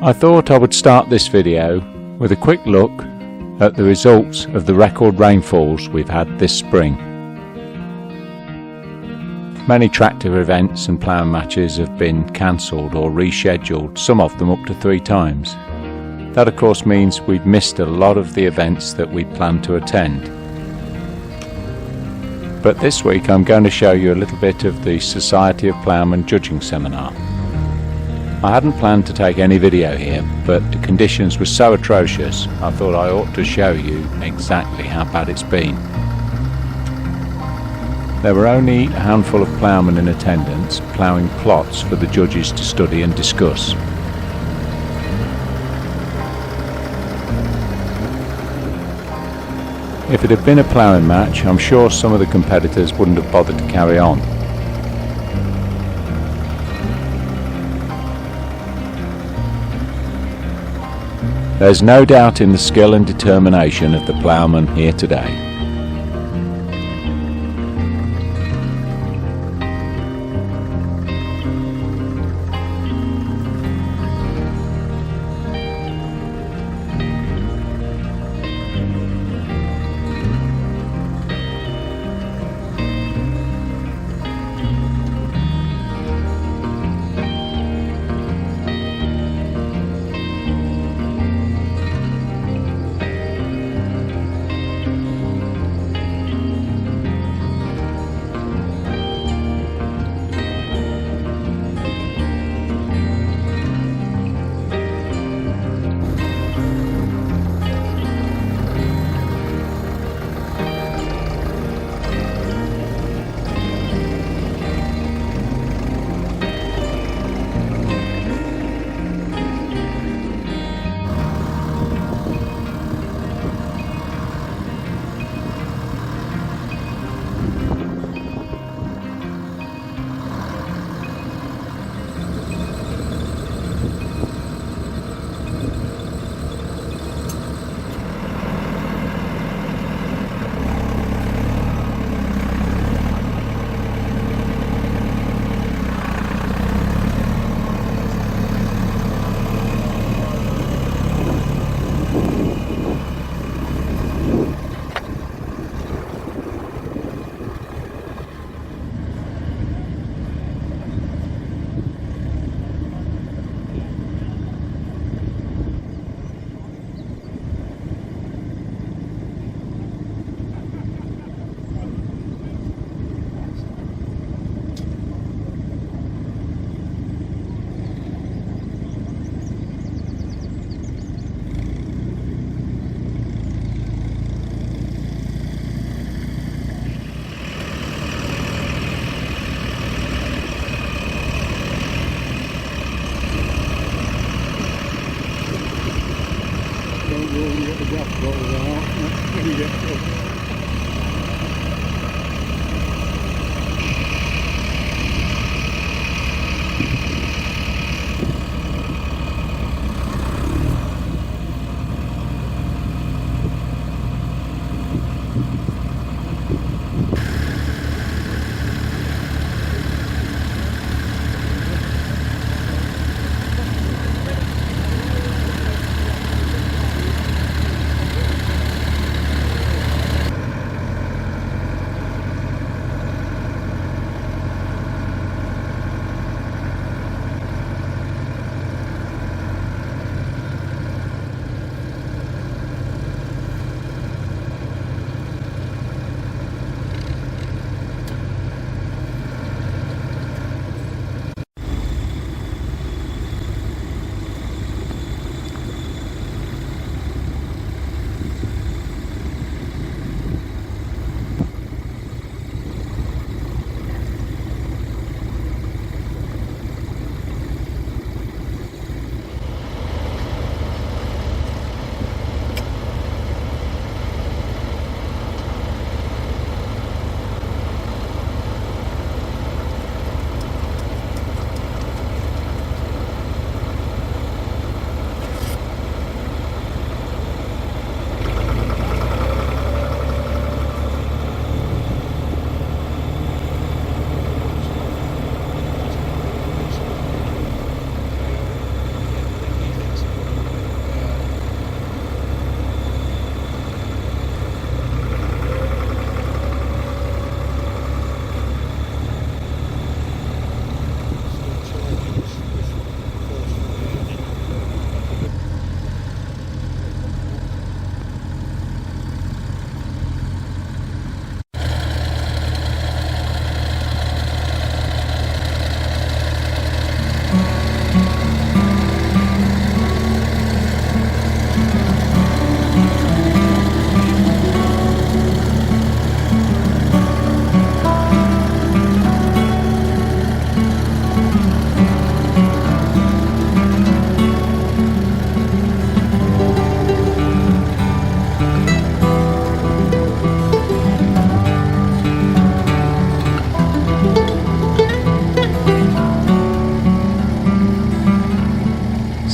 I thought I would start this video with a quick look at the results of the record rainfalls we've had this spring. Many tractor events and ploughing matches have been cancelled or rescheduled, some of them up to 3 times. That of course means we've missed a lot of the events that we planned to attend. But this week I'm going to show you a little bit of the Society of Ploughmen judging seminar. I hadn't planned to take any video here, but the conditions were so atrocious I thought I ought to show you exactly how bad it's been. There were only a handful of ploughmen in attendance, ploughing plots for the judges to study and discuss. If it had been a ploughing match, I'm sure some of the competitors wouldn't have bothered to carry on. There's no doubt in the skill and determination of the ploughmen here today.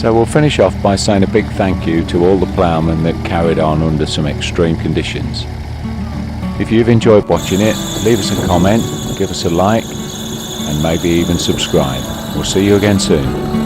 So we'll finish off by saying a big thank you to all the ploughmen that carried on under some extreme conditions. If you've enjoyed watching it, leave us a comment, give us a like, and maybe even subscribe. We'll see you again soon.